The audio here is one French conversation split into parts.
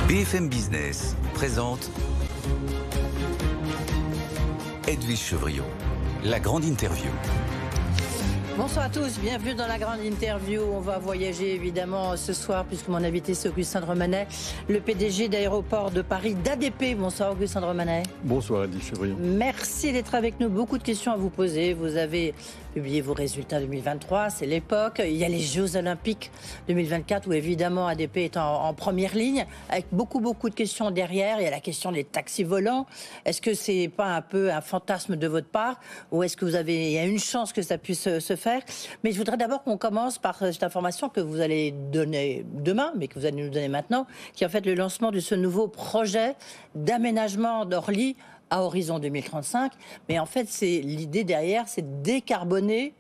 BFM Business présente Edwige Chevrillon, la grande interview. Bonsoir à tous, bienvenue dans la grande interview. On va voyager évidemment ce soir puisque mon invité c'est Augustin de Romanet, le PDG d'Aéroports de Paris d'ADP. Bonsoir Augustin de Romanet. Bonsoir Edwige Chevrillon. Merci d'être avec nous, beaucoup de questions à vous poser. Vous avez publié vos résultats 2023, c'est l'époque. Il y a les Jeux Olympiques 2024 où évidemment ADP est en première ligne avec beaucoup de questions derrière. Il y a la question des taxis volants. Est-ce que c'est pas un peu un fantasme de votre part ou est-ce que il y a une chance que ça puisse se faire? Mais je voudrais d'abord qu'on commence par cette information que vous allez donner demain, mais que vous allez nous donner maintenant, qui est en fait le lancement de ce nouveau projet d'aménagement d'Orly à horizon 2035. Mais en fait, l'idée derrière, c'est de décarboner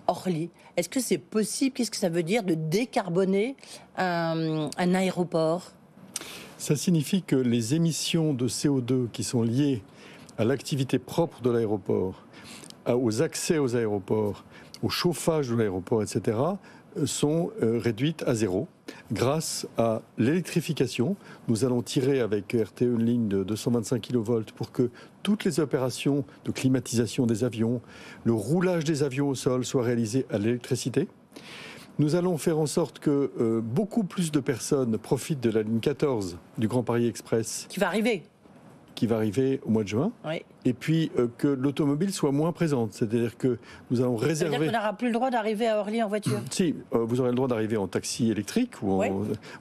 Orly. Est-ce que c'est possible? Qu'est-ce que ça veut dire de décarboner un aéroport? Ça signifie que les émissions de CO2 qui sont liées à l'activité propre de l'aéroport, aux accès aux aéroports, au chauffage de l'aéroport, etc., sont réduites à zéro. Grâce à l'électrification, nous allons tirer avec RTE une ligne de 225 kV pour que toutes les opérations de climatisation des avions, le roulage des avions au sol soient réalisés à l'électricité. Nous allons faire en sorte que beaucoup plus de personnes profitent de la ligne 14 du Grand Paris Express. Qui va arriver au mois de juin, oui. Et puis que l'automobile soit moins présente. C'est-à-dire que nous allons réserver... Ça veut dire qu'on n'aura plus le droit d'arriver à Orly en voiture? Si, vous aurez le droit d'arriver en taxi électrique, ou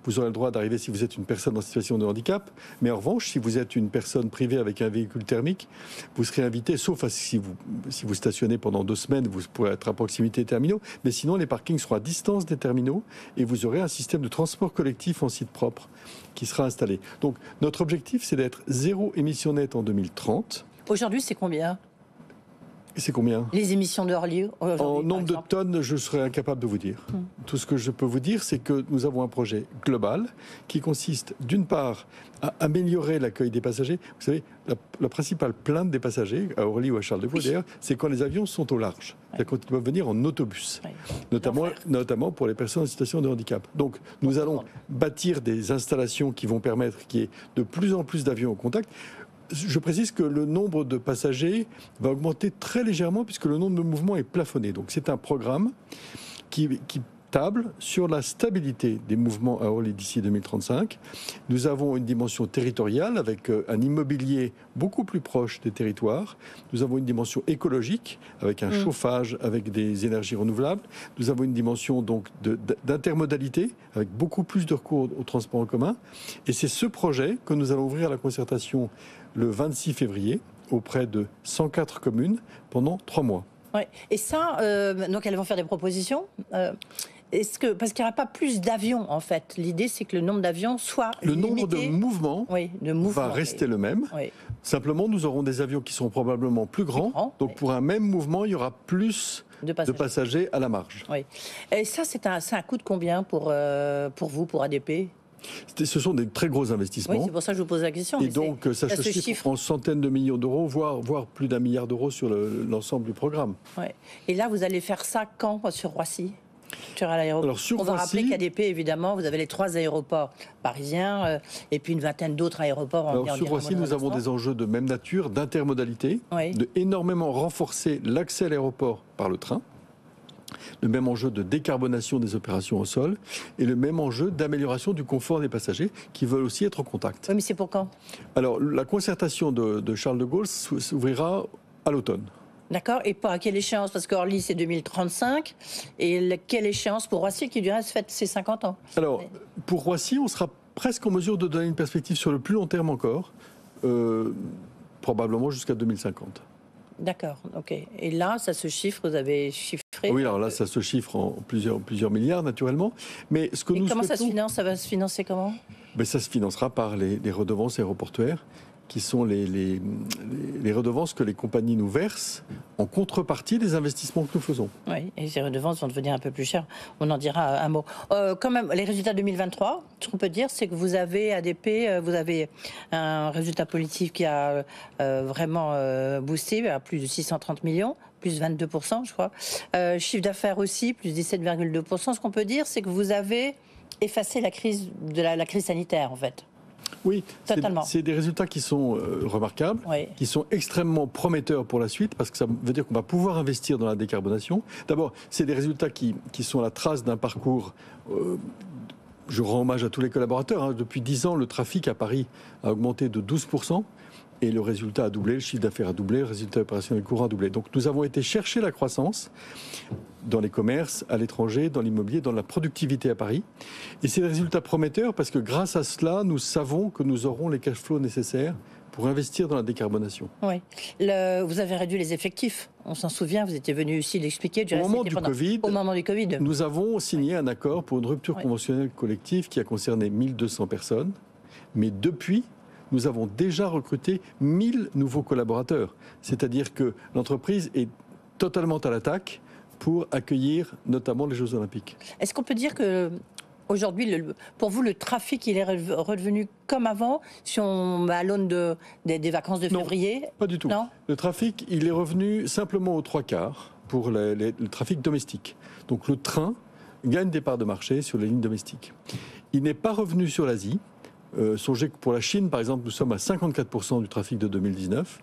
vous aurez le droit d'arriver si vous êtes une personne en situation de handicap, mais en revanche, si vous êtes une personne privée avec un véhicule thermique, vous serez invité, sauf si vous stationnez pendant 2 semaines, vous pourrez être à proximité des terminaux, mais sinon les parkings seront à distance des terminaux, et vous aurez un système de transport collectif en site propre qui sera installé. Donc notre objectif, c'est d'être zéro émission nette en 2030. Aujourd'hui, c'est combien? C'est combien? Les émissions d'Orly en nombre de tonnes, je serais incapable de vous dire. Tout ce que je peux vous dire, c'est que nous avons un projet global qui consiste, d'une part, à améliorer l'accueil des passagers. Vous savez, la principale plainte des passagers, à Orly ou à Charles de Gaulle d'ailleurs, c'est quand les avions sont au large. C'est-à-dire quand ils doivent venir en autobus, notamment pour les personnes en situation de handicap. Donc, nous allons bâtir des installations qui vont permettre qu'il y ait de plus en plus d'avions au contact. Je précise que le nombre de passagers va augmenter très légèrement puisque le nombre de mouvements est plafonné. Donc c'est un programme qui table sur la stabilité des mouvements à Orly d'ici 2035. Nous avons une dimension territoriale avec un immobilier beaucoup plus proche des territoires. Nous avons une dimension écologique avec un chauffage avec des énergies renouvelables. Nous avons une dimension donc d'intermodalité avec beaucoup plus de recours au transport en commun. Et c'est ce projet que nous allons ouvrir à la concertation le 26 février auprès de 104 communes pendant 3 mois. Ouais. Et ça, donc elles vont faire des propositions. Parce qu'il n'y aura pas plus d'avions en fait. L'idée c'est que le nombre d'avions soit limité. Le nombre de mouvements, va rester le même. Oui. Simplement, nous aurons des avions qui seront probablement plus grands. Donc pour un même mouvement, il y aura plus de passagers à la marge. Oui. Et ça, c'est un coût de combien pour vous, pour ADP? Ce sont des très gros investissements. Oui, c'est pour ça que je vous pose la question. Et donc, ça se chiffre en centaines de millions d'euros, voire plus d'1 milliard d'euros sur l'ensemble du programme. Ouais. Et là, vous allez faire ça quand sur Roissy? Alors, on va rappeler qu'ADP, évidemment, vous avez les 3 aéroports parisiens et puis une vingtaine d'autres aéroports. Alors, sur Roissy, nous avons des enjeux de même nature, d'intermodalité, de énormément renforcer l'accès à l'aéroport par le train, le même enjeu de décarbonation des opérations au sol et le même enjeu d'amélioration du confort des passagers qui veulent aussi être en contact. Oui, mais c'est pour quand? Alors, la concertation de Charles de Gaulle s'ouvrira à l'automne. D'accord. Et à quelle échéance? Parce qu'Orly, c'est 2035. Et quelle échéance pour Roissy, qui du reste fête ses 50 ans? Alors, pour Roissy, on sera presque en mesure de donner une perspective sur le plus long terme encore, probablement jusqu'à 2050. D'accord, ok. Et là, ça se chiffre, vous avez chiffré? Oui, alors là, ça se chiffre en plusieurs milliards, naturellement. Mais ce que nous comment ça se finance? Ça va se financer comment? Ça se financera par les redevances aéroportuaires, qui sont les redevances que les compagnies nous versent en contrepartie des investissements que nous faisons. Oui, et ces redevances vont devenir un peu plus chères. On en dira un mot. Quand même, les résultats 2023, ce qu'on peut dire, c'est que vous avez, ADP, vous avez un résultat positif qui a vraiment boosté, à plus de 630 millions, plus 22%, je crois. Chiffre d'affaires aussi, plus 17,2%. Ce qu'on peut dire, c'est que vous avez effacé la crise sanitaire, en fait. Oui, totalement. C'est des résultats qui sont remarquables, qui sont extrêmement prometteurs pour la suite, parce que ça veut dire qu'on va pouvoir investir dans la décarbonation. D'abord, c'est des résultats qui sont la trace d'un parcours... je rends hommage à tous les collaborateurs. Hein. Depuis 10 ans, le trafic à Paris a augmenté de 12%. Et le résultat a doublé, le chiffre d'affaires a doublé, le résultat opérationnel courant a doublé. Donc nous avons été chercher la croissance dans les commerces, à l'étranger, dans l'immobilier, dans la productivité à Paris. Et c'est des résultats prometteurs parce que grâce à cela, nous savons que nous aurons les cash flows nécessaires pour investir dans la décarbonation. Oui. Vous avez réduit les effectifs. On s'en souvient, vous étiez venu ici l'expliquer. Au moment du Covid, nous avons signé un accord pour une rupture conventionnelle collective qui a concerné 1200 personnes. Mais depuis, nous avons déjà recruté 1000 nouveaux collaborateurs. C'est-à-dire que l'entreprise est totalement à l'attaque pour accueillir notamment les Jeux Olympiques. Est-ce qu'on peut dire que aujourd'hui, pour vous, le trafic, il est redevenu comme avant, si on va à l'aune des vacances de février? Non, pas du tout. Non, le trafic, il est revenu simplement aux 3/4 pour le trafic domestique. Donc le train gagne des parts de marché sur les lignes domestiques. Il n'est pas revenu sur l'Asie. Songez que pour la Chine, par exemple, nous sommes à 54% du trafic de 2019.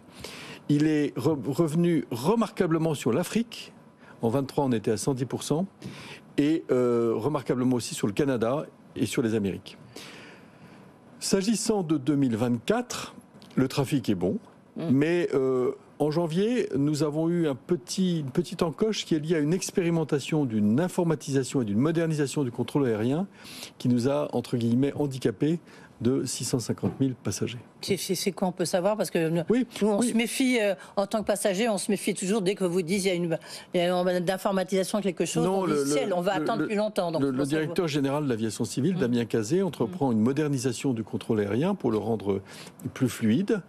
Il est revenu remarquablement sur l'Afrique. En 23, on était à 110%. Et remarquablement aussi sur le Canada et sur les Amériques. S'agissant de 2024, le trafic est bon. Mais en janvier, nous avons eu une petite encoche qui est liée à une expérimentation d'une informatisation et d'une modernisation du contrôle aérien qui nous a, entre guillemets, handicapés de 650 000 passagers. C'est quoi, on peut savoir? Parce que nous, on se méfie, en tant que passager, on se méfie toujours dès que vous dites il y a une d'informatisation quelque chose, on dit on va attendre plus longtemps. Donc le directeur général de l'aviation civile, Damien Cazé, entreprend une modernisation du contrôle aérien pour le rendre plus fluide.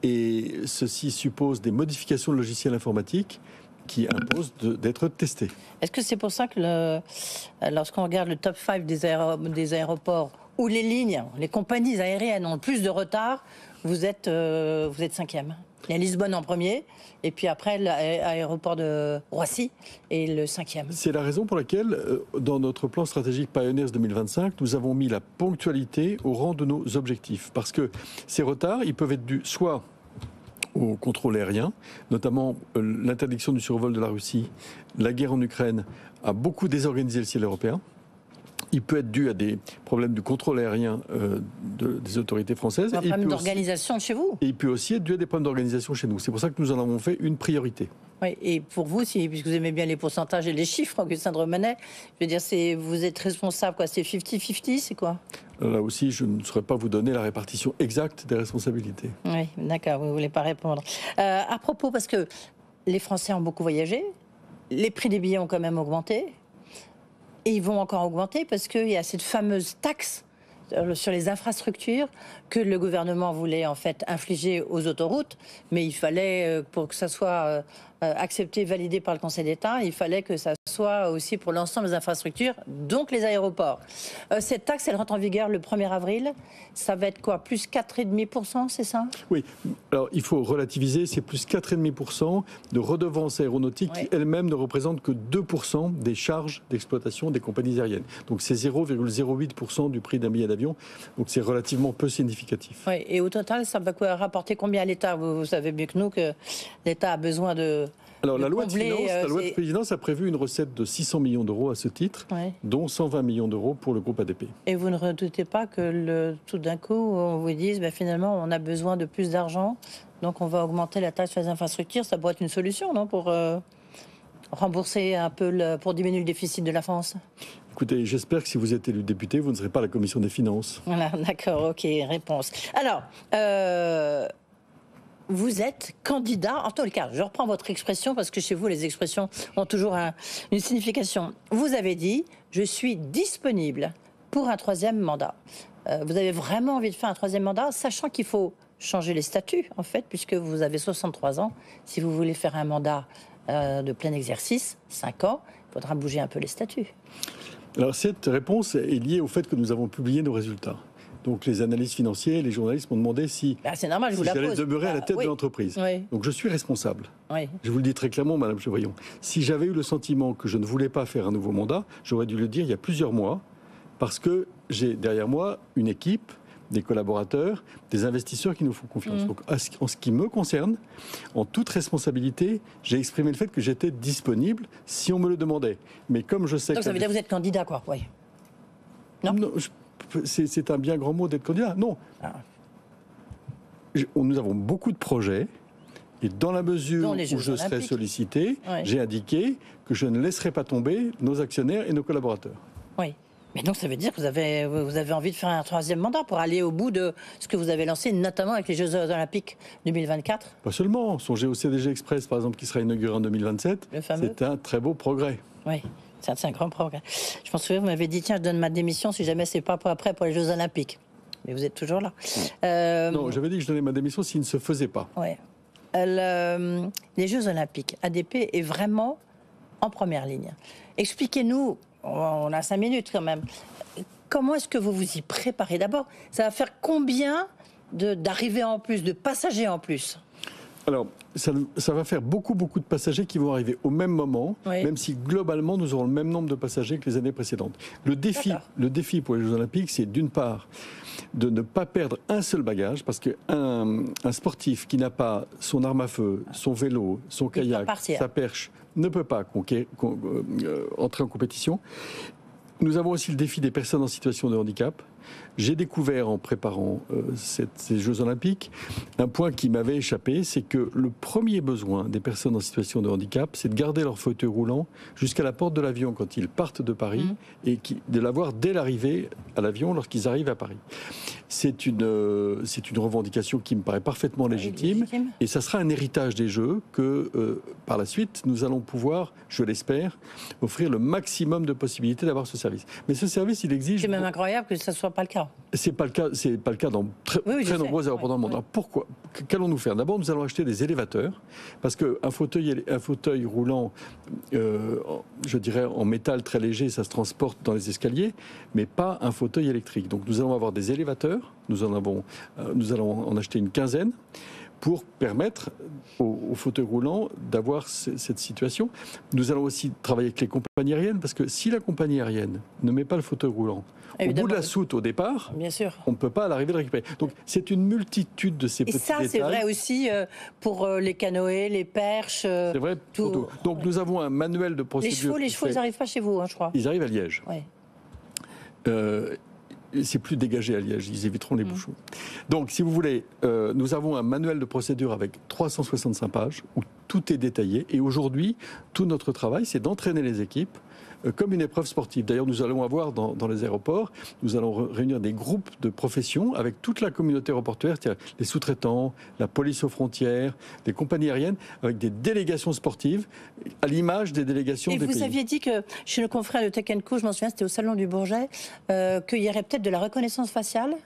Et ceci suppose des modifications de logiciels informatiques qui imposent d'être testés. Est-ce que c'est pour ça que lorsqu'on regarde le top 5 des aéroports, où les lignes, les compagnies aériennes ont le plus de retard, vous êtes 5e? Il y a Lisbonne en premier, et puis après l'aéroport de Roissy est le 5e. C'est la raison pour laquelle, dans notre plan stratégique Pioneers 2025, nous avons mis la ponctualité au rang de nos objectifs. Parce que ces retards, ils peuvent être dus soit au contrôle aérien, notamment l'interdiction du survol de la Russie, la guerre en Ukraine a beaucoup désorganisé le ciel européen. Il peut être dû à des problèmes de contrôle aérien des autorités françaises. Un problème d'organisation chez vous. Et il peut aussi être dû à des problèmes d'organisation chez nous. C'est pour ça que nous en avons fait une priorité. Oui, et pour vous, puisque vous aimez bien les pourcentages et les chiffres, Augustin de Romanet, je veux dire, vous êtes responsable, quoi? C'est 50-50, c'est quoi? Là aussi, je ne saurais pas vous donner la répartition exacte des responsabilités. Oui, d'accord, vous ne voulez pas répondre. À propos, parce que les Français ont beaucoup voyagé, les prix des billets ont quand même augmenté. Et ils vont encore augmenter parce qu'il y a cette fameuse taxe sur les infrastructures que le gouvernement voulait en fait infliger aux autoroutes, mais il fallait, pour que ça soit accepté, validé par le Conseil d'État, il fallait que ça soit aussi pour l'ensemble des infrastructures, donc les aéroports. Cette taxe, elle rentre en vigueur le 1er avril. Ça va être quoi? Plus 4,5%, c'est ça? Oui. Alors, il faut relativiser. C'est plus 4,5% de redevances aéronautiques qui elles-mêmes ne représentent que 2% des charges d'exploitation des compagnies aériennes. Donc, c'est 0,08% du prix d'un billet d'avion. Donc, c'est relativement peu significatif. Oui. Et au total, ça va rapporter combien à l'État? Vous savez mieux que nous que l'État a besoin de... Alors, la loi de finances a prévu une recette de 600 millions d'euros à ce titre, dont 120 millions d'euros pour le groupe ADP. Et vous ne redoutez pas que tout d'un coup, on vous dise finalement, on a besoin de plus d'argent, donc on va augmenter la taxe sur les infrastructures? Ça pourrait être une solution, non, pour rembourser un peu, pour diminuer le déficit de la France? Écoutez, j'espère que si vous êtes élu député, vous ne serez pas à la commission des finances. Voilà, d'accord, ok, réponse. Alors, vous êtes candidat, en tout cas, je reprends votre expression parce que chez vous, les expressions ont toujours une signification. Vous avez dit, je suis disponible pour un 3e mandat. Vous avez vraiment envie de faire un 3e mandat, sachant qu'il faut changer les statuts, en fait, puisque vous avez 63 ans. Si vous voulez faire un mandat de plein exercice, 5 ans, il faudra bouger un peu les statuts. Alors, cette réponse est liée au fait que nous avons publié nos résultats. Donc les analystes financiers, les journalistes m'ont demandé si c'est normal, j'allais demeurer à la tête de l'entreprise. Oui. Donc je suis responsable. Oui. Je vous le dis très clairement, Madame Chevrillon. Si j'avais eu le sentiment que je ne voulais pas faire un nouveau mandat, j'aurais dû le dire il y a plusieurs mois, parce que j'ai derrière moi une équipe, des collaborateurs, des investisseurs qui nous font confiance. Donc, en ce qui me concerne, en toute responsabilité, j'ai exprimé le fait que j'étais disponible si on me le demandait. Mais comme je sais donc ça veut dire que vous êtes candidat, quoi. Oui. Non, c'est un bien grand mot d'être candidat. Non. Nous avons beaucoup de projets. Et dans la mesure où je serai sollicité, j'ai indiqué que je ne laisserai pas tomber nos actionnaires et nos collaborateurs. Oui. Mais donc ça veut dire que vous avez envie de faire un troisième mandat pour aller au bout de ce que vous avez lancé, notamment avec les Jeux Olympiques 2024 ? Pas seulement. Songez au CDG Express, par exemple, qui sera inauguré en 2027. C'est un très beau progrès. Oui. C'est un grand progrès. Je m'en souviens, vous m'avez dit, tiens, je donne ma démission si jamais c'est pas après pour les Jeux Olympiques. Mais vous êtes toujours là. Non, j'avais dit que je donnais ma démission s'il ne se faisait pas. Oui. Les Jeux Olympiques, ADP est vraiment en première ligne. Expliquez-nous, on a 5 minutes quand même, comment est-ce que vous vous y préparez ? D'abord, ça va faire combien d'arrivées en plus, de passagers en plus ? Alors, ça va faire beaucoup de passagers qui vont arriver au même moment, même si globalement nous aurons le même nombre de passagers que les années précédentes. Le défi pour les Jeux Olympiques, c'est d'une part de ne pas perdre un seul bagage, parce qu'un sportif qui n'a pas son arme à feu, son vélo, son kayak, sa perche, ne peut pas entrer en compétition. Nous avons aussi le défi des personnes en situation de handicap. J'ai découvert en préparant ces Jeux Olympiques un point qui m'avait échappé, c'est que le premier besoin des personnes en situation de handicap, c'est de garder leur fauteuil roulant jusqu'à la porte de l'avion quand ils partent de Paris et de l'avoir dès l'arrivée à l'avion lorsqu'ils arrivent à Paris. C'est une revendication qui me paraît parfaitement légitime et ça sera un héritage des Jeux que par la suite nous allons pouvoir, je l'espère, offrir le maximum de possibilités d'avoir ce service. Mais ce service, il exige... C'est même incroyable que ça ne soit pas le cas. C'est pas le cas dans très nombreux aéroports dans le monde. Alors pourquoi ? Qu'allons-nous faire ? D'abord, nous allons acheter des élévateurs, parce qu'un fauteuil roulant, je dirais en métal très léger, ça se transporte dans les escaliers, mais pas un fauteuil électrique. Donc nous allons avoir des élévateurs, nous allons en acheter une quinzaine, pour permettre aux fauteuils roulants d'avoir cette situation. Nous allons aussi travailler avec les compagnies aériennes, parce que si la compagnie aérienne ne met pas le fauteuil roulant au bout de la soute au départ, bien sûr, on ne peut pas à l'arrivée le récupérer. Donc c'est une multitude de ces petits détails. Et ça, c'est vrai aussi pour les canoës, les perches. C'est vrai pour tout. Donc nous avons un manuel de procédure. Les chevaux, ils n'arrivent pas chez vous, je crois. Ils arrivent à Liège. Oui. C'est plus dégagé à Liège, ils éviteront les bouchons. Donc, si vous voulez, nous avons un manuel de procédure avec 365 pages où tout est détaillé. Et aujourd'hui, tout notre travail, c'est d'entraîner les équipes comme une épreuve sportive. D'ailleurs, nous allons avoir dans les aéroports, nous allons réunir des groupes de professions avec toute la communauté aéroportuaire, c'est-à-dire les sous-traitants, la police aux frontières, les compagnies aériennes, avec des délégations sportives, à l'image des délégations des pays. Et vous aviez dit que chez le confrère de Tech & Co, je m'en souviens, c'était au Salon du Bourget, qu'il y aurait peut-être de la reconnaissance faciale.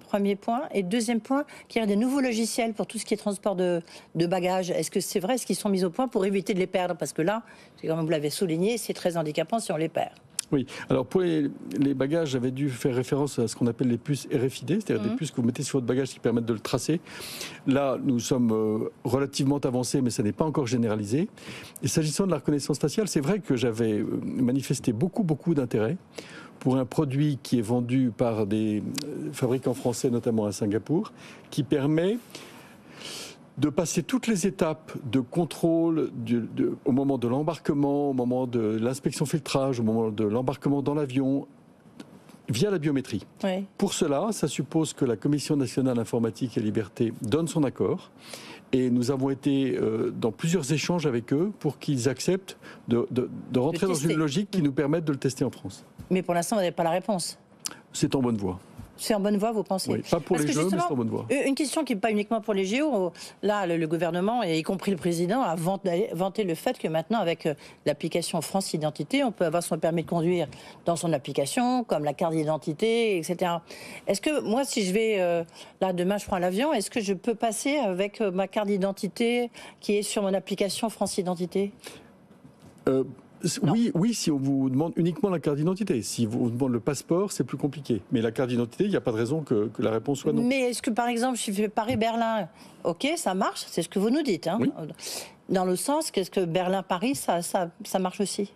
Premier point. Et deuxième point, qu'il y a des nouveaux logiciels pour tout ce qui est transport de bagages. Est-ce que c'est vrai, est-ce qu'ils sont mis au point pour éviter de les perdre ? Parce que là, comme vous l'avez souligné, c'est très handicapant si on les perd. Oui, alors pour les bagages, j'avais dû faire référence à ce qu'on appelle les puces RFID, c'est-à-dire des puces que vous mettez sur votre bagage qui permettent de le tracer. Là, nous sommes relativement avancés, mais ça n'est pas encore généralisé. Et s'agissant de la reconnaissance faciale, c'est vrai que j'avais manifesté beaucoup d'intérêt pour un produit qui est vendu par des fabricants français, notamment à Singapour, qui permet de passer toutes les étapes de contrôle au moment de l'embarquement, au moment de l'inspection filtrage, au moment de l'embarquement dans l'avion, via la biométrie. Oui. Pour cela, ça suppose que la Commission nationale informatique et liberté donne son accord. Et nous avons été dans plusieurs échanges avec eux pour qu'ils acceptent de rentrer dans une logique qui nous permette de le tester en France. Mais pour l'instant, vous n'avez pas la réponse. C'est en bonne voie. C'est en bonne voie, vous pensez? Oui, pas pour les Jeux, mais c'est en bonne voie. Une question qui n'est pas uniquement pour les JO. Là, le gouvernement, et y compris le président, a vanté le fait que maintenant, avec l'application France Identité, on peut avoir son permis de conduire dans son application, comme la carte d'identité, etc. Est-ce que, moi, si je vais, là, demain, je prends l'avion, est-ce que je peux passer avec ma carte d'identité qui est sur mon application France Identité? Oui, si on vous demande uniquement la carte d'identité. Si vous demande le passeport, c'est plus compliqué. Mais la carte d'identité, il n'y a pas de raison que la réponse soit non. Mais est-ce que, par exemple, je fais Paris-Berlin, ok, ça marche, c'est ce que vous nous dites. Hein. Oui. Dans le sens, qu'est-ce que Berlin-Paris, ça marche aussi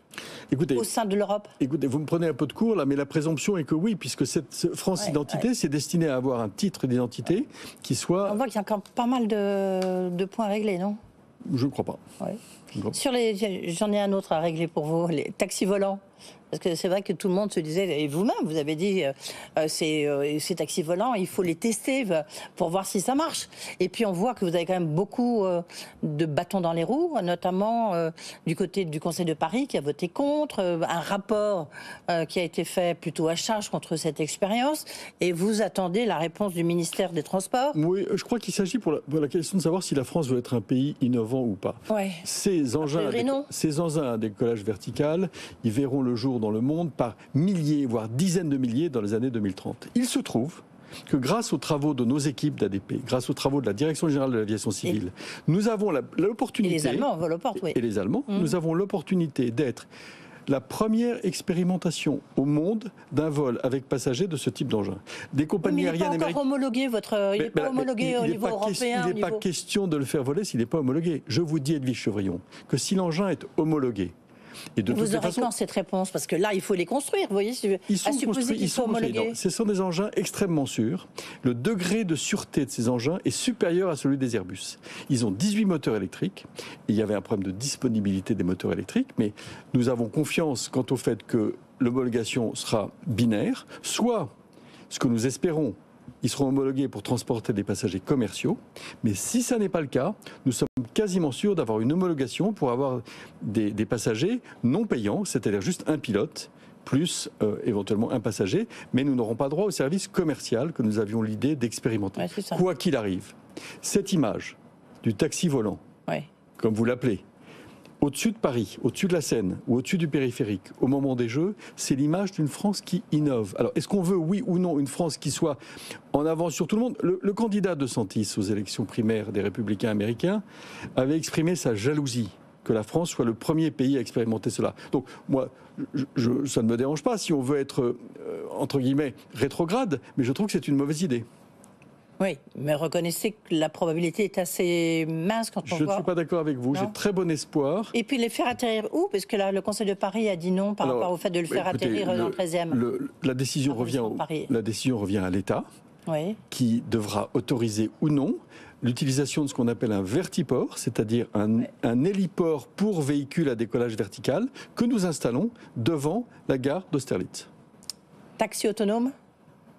Écoutez, au sein de l'Europe? Écoutez, vous me prenez un peu de cours là, mais la présomption est que oui, puisque cette France Identité, c'est destiné à avoir un titre d'identité qui soit... On voit qu'il y a encore pas mal de points à régler, non? Je ne crois pas. Ouais. Bon. J'en ai un autre à régler pour vous, les taxis volants. Parce que c'est vrai que tout le monde se disait, et vous-même, vous avez dit, ces taxis volants, il faut les tester pour voir si ça marche. Et puis on voit que vous avez quand même beaucoup de bâtons dans les roues, notamment du côté du Conseil de Paris qui a voté contre, un rapport qui a été fait plutôt à charge contre cette expérience. Et vous attendez la réponse du ministère des Transports. Oui, je crois qu'il s'agit pour la question de savoir si la France veut être un pays innovant ou pas. Ouais. Ces engins à décollage vertical, ils verront le jour dans le monde par milliers, voire dizaines de milliers dans les années 2030. Il se trouve que grâce aux travaux de nos équipes d'ADP, grâce aux travaux de la Direction générale de l'aviation civile, nous avons l'opportunité... Et les Allemands volent aux portes, oui. Et les Allemands, nous avons l'opportunité d'être la première expérimentation au monde d'un vol avec passagers de ce type d'engin. Des compagnies aériennes américaines... Il n'est pas encore homologué, il n'est pas homologué au niveau européen. Il n'est pas question de le faire voler s'il n'est pas homologué. Je vous dis, Edwige Chevrillon, que si l'engin est homologué, et de vous aurez quand cette réponse? Parce que là, il faut les construire, vous voyez. Ils sont construits, ils sont homologués. Ce sont des engins extrêmement sûrs. Le degré de sûreté de ces engins est supérieur à celui des Airbus. Ils ont 18 moteurs électriques. Il y avait un problème de disponibilité des moteurs électriques, mais nous avons confiance quant au fait que l'homologation sera binaire, soit, ce que nous espérons, ils seront homologués pour transporter des passagers commerciaux. Mais si ça n'est pas le cas, nous sommes quasiment sûrs d'avoir une homologation pour avoir des passagers non payants, c'est-à-dire juste un pilote, plus éventuellement un passager. Mais nous n'aurons pas droit au service commercial que nous avions l'idée d'expérimenter. Ouais, quoi qu'il arrive, cette image du taxi volant, comme vous l'appelez, au-dessus de Paris, au-dessus de la Seine ou au-dessus du périphérique, au moment des Jeux, c'est l'image d'une France qui innove. Alors, est-ce qu'on veut, oui ou non, une France qui soit en avance sur tout le monde? Le candidat de Santis aux élections primaires des Républicains américains avait exprimé sa jalousie que la France soit le premier pays à expérimenter cela. Donc, moi, ça ne me dérange pas si on veut être, entre guillemets, rétrograde, mais je trouve que c'est une mauvaise idée. Oui, mais reconnaissez que la probabilité est assez mince quand on voit... Je ne suis pas d'accord avec vous, j'ai très bon espoir. Et puis les faire atterrir où? Parce que là, le Conseil de Paris a dit non par rapport au fait de le faire atterrir dans le 13e. La décision revient à l'État, qui devra autoriser ou non l'utilisation de ce qu'on appelle un vertiport, c'est-à-dire un héliport pour véhicules à décollage vertical, que nous installons devant la gare d'Austerlitz. Taxi autonome,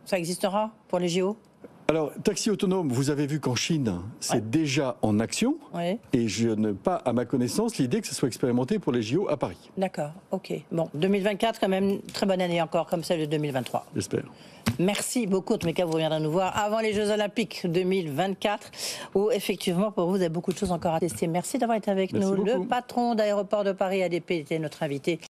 ça existera pour les JO? Alors, taxi autonome, vous avez vu qu'en Chine, c'est déjà en action. Et je n'ai pas, à ma connaissance, l'idée que ce soit expérimenté pour les JO à Paris. D'accord, ok. Bon, 2024, quand même, très bonne année encore, comme celle de 2023. J'espère. Merci beaucoup. En tous les cas, vous reviendrez nous voir avant les Jeux Olympiques 2024, où effectivement, pour vous, vous avez beaucoup de choses encore à tester. Merci d'avoir été avec nous. Beaucoup. Le patron d'Aéroport de Paris, ADP, était notre invité.